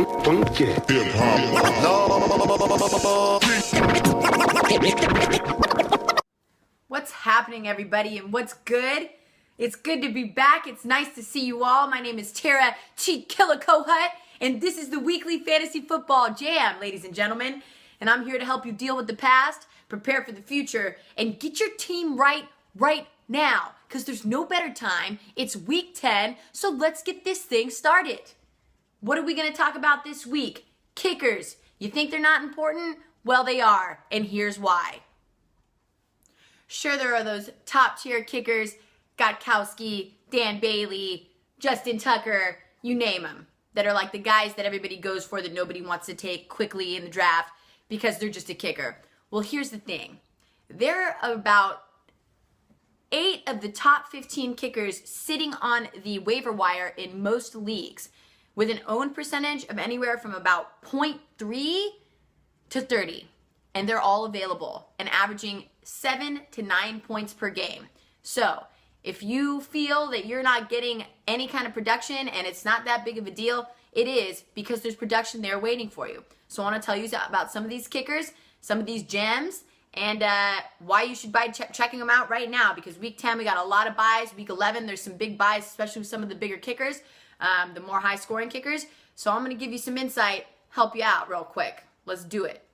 Funky. What's happening, everybody, and what's good? It's good to be back. It's nice to see you all. My name is Tara Cheat Killer Kohut, and this is the weekly fantasy football jam, ladies and gentlemen. And I'm here to help you deal with the past, prepare for the future, and get your team right now. Because there's no better time. It's week 10, so let's get this thing started. What are we going to talk about this week? Kickers. You think they're not important? Well, they are, and here's why. Sure, there are those top-tier kickers, Gostkowski, Dan Bailey, Justin Tucker, you name them, that are like the guys that everybody goes for that nobody wants to take quickly in the draft because they're just a kicker. Well, here's the thing. There are about 8 of the top 15 kickers sitting on the waiver wire in most leagues with an owned percentage of anywhere from about 0.3 to 30. And they're all available and averaging 7 to 9 points per game. So if you feel that you're not getting any kind of production and it's not that big of a deal, it is because there's production there waiting for you. So I want to tell you about some of these kickers, some of these gems, and why you should be checking them out right now, because week 10 we got a lot of buys. Week 11 there's some big buys, especially with some of the bigger kickers, the more high scoring kickers. So I'm going to give you some insight, help you out real quick. Let's do it.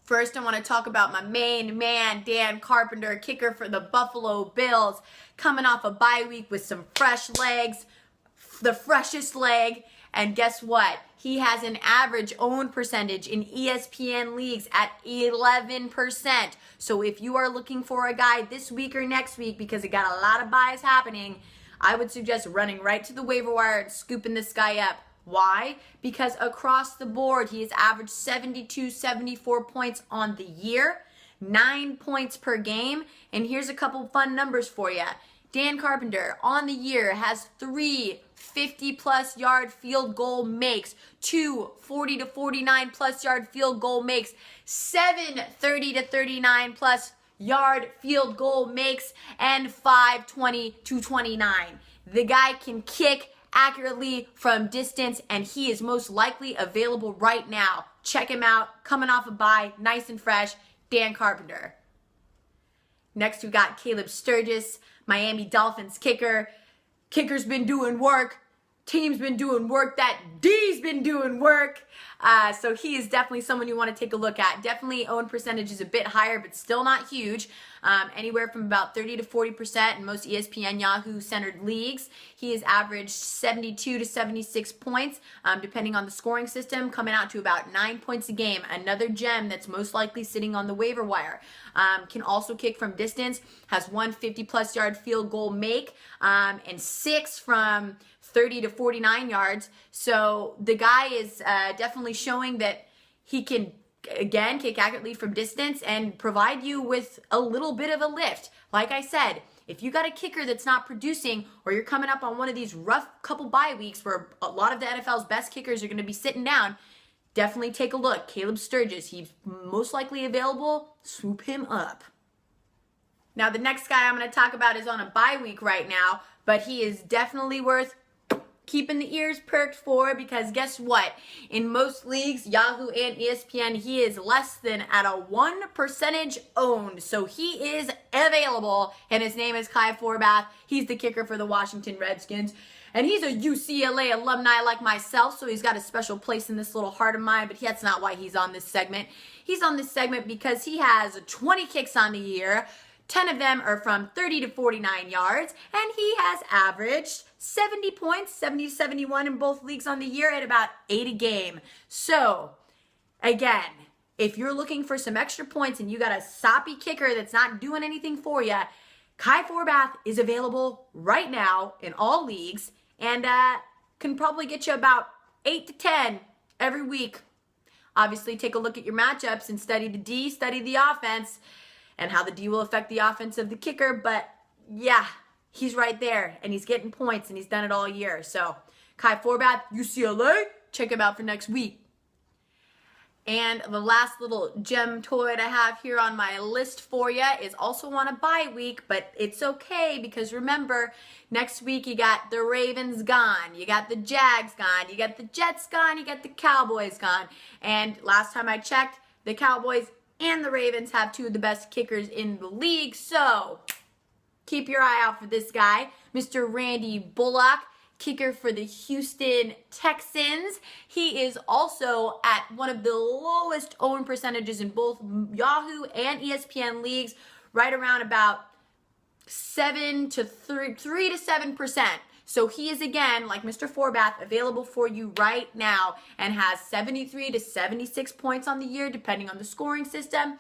First, I want to talk about my main man, Dan Carpenter, kicker for the Buffalo Bills, coming off a bye week with some fresh legs, the freshest leg. And guess what? He has an average owned percentage in ESPN leagues at 11%. So if you are looking for a guy this week or next week, because it got a lot of buys happening, I would suggest running right to the waiver wire and scooping this guy up. Why? Because across the board, he has averaged 72, 74 points on the year, 9 points per game. And here's a couple fun numbers for you. Dan Carpenter on the year has 3 50-plus yard field goal makes, 2 40 to 49-plus yard field goal makes, 7 30 to 39-plus yard field goal makes, and 5 20 to 29. The guy can kick accurately from distance, and he is most likely available right now. Check him out, coming off a bye, nice and fresh, Dan Carpenter. Next, we got Caleb Sturgis, Miami Dolphins kicker. Kicker's been doing work. Team's been doing work. That D's been doing work. So he is definitely someone you want to take a look at. Definitely owned percentage is a bit higher, but still not huge. Anywhere from about 30 to 40% in most ESPN Yahoo centered leagues. He has averaged 72 to 76 points, depending on the scoring system, coming out to about 9 points a game. Another gem that's most likely sitting on the waiver wire. Can also kick from distance, has 1 50-plus yard field goal make, and 6 from 30 to 49 yards. So the guy is definitely showing that he can, again, kick accurately from distance and provide you with a little bit of a lift. Like I said, if you got a kicker that's not producing, or you're coming up on one of these rough couple bye weeks where a lot of the NFL's best kickers are going to be sitting down, definitely take a look. Caleb Sturgis, he's most likely available. Swoop him up. Now, the next guy I'm going to talk about is on a bye week right now, but he is definitely worth keeping the ears perked for, because guess what? In most leagues, Yahoo and ESPN, he is less than at a 1% owned. So he is available, and his name is Kai Forbath. He's the kicker for the Washington Redskins. And he's a UCLA alumni like myself, so he's got a special place in this little heart of mine, but that's not why he's on this segment. He's on this segment because he has 20 kicks on the year. 10 of them are from 30 to 49 yards, and he has averaged 70 points, 70 to 71 in both leagues on the year at about 8 a game. So, again, if you're looking for some extra points and you got a soppy kicker that's not doing anything for you, Kai Forbath is available right now in all leagues and can probably get you about 8 to 10 every week. Obviously, take a look at your matchups and study the D, study the offense, and how the D will affect the offense of the kicker. But yeah, he's right there, and he's getting points, and he's done it all year. So Kai Forbath, UCLA, check him out for next week. And the last little gem toy I have here on my list for you is also on a bye week, but it's okay because remember, next week you got the Ravens gone, you got the Jags gone, you got the Jets gone, you got the Cowboys gone. And last time I checked, the Cowboys and the Ravens have two of the best kickers in the league, so keep your eye out for this guy, Mr. Randy Bullock, kicker for the Houston Texans. He is also at one of the lowest owned percentages in both Yahoo and ESPN leagues, right around about 3 to 7%. So he is, again, like Mr. Forbath, available for you right now and has 73 to 76 points on the year, depending on the scoring system.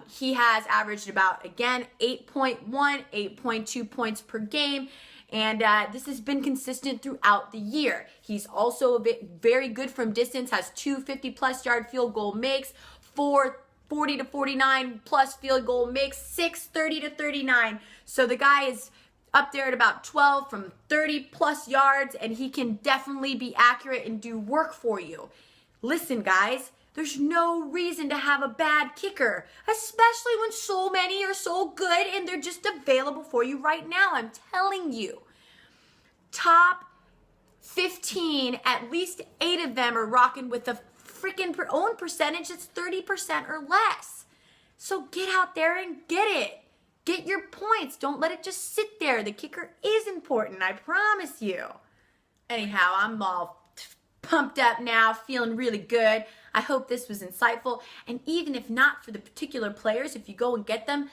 He has averaged about, again, 8.1, 8.2 points per game. And this has been consistent throughout the year. He's also very good from distance, has 2 50-plus yard field goal makes, 4 40 to 49 plus field goal makes, 6 30 to 39. So the guy is up there at about 12 from 30 plus yards, and he can definitely be accurate and do work for you. Listen, guys, there's no reason to have a bad kicker, especially when so many are so good and they're just available for you right now. I'm telling you. Top 15, at least 8 of them are rocking with a freaking own percentage that's 30% or less. So get out there and get it. Get your points. Don't let it just sit there. The kicker is important, I promise you. Anyhow, I'm all pumped up now, feeling really good. I hope this was insightful. And even if not for the particular players, if you go and get them,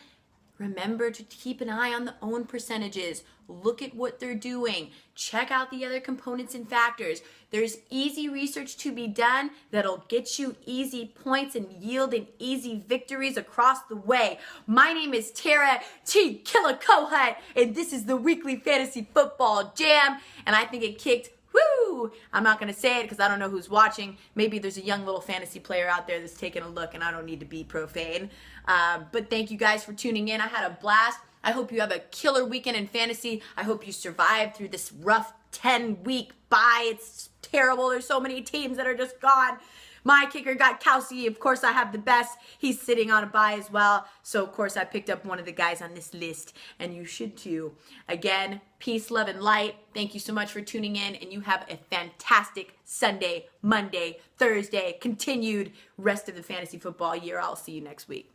remember to keep an eye on the own percentages. Look at what they're doing. Check out the other components and factors. There's easy research to be done that'll get you easy points and yield in easy victories across the way. My name is Tara T. Killicohut, and this is the Weekly Fantasy Football Jam, and I think it kicked woo! I'm not going to say it because I don't know who's watching. Maybe there's a young little fantasy player out there that's taking a look, and I don't need to be profane. But thank you guys for tuning in. I had a blast. I hope you have a killer weekend in fantasy. I hope you survive through this rough 10-week bye. It's terrible. There's so many teams that are just gone. My kicker got Kelsey. Of course, I have the best. He's sitting on a bye as well. So, of course, I picked up one of the guys on this list, and you should too. Again, peace, love, and light. Thank you so much for tuning in, and you have a fantastic Sunday, Monday, Thursday, continued rest of the fantasy football year. I'll see you next week.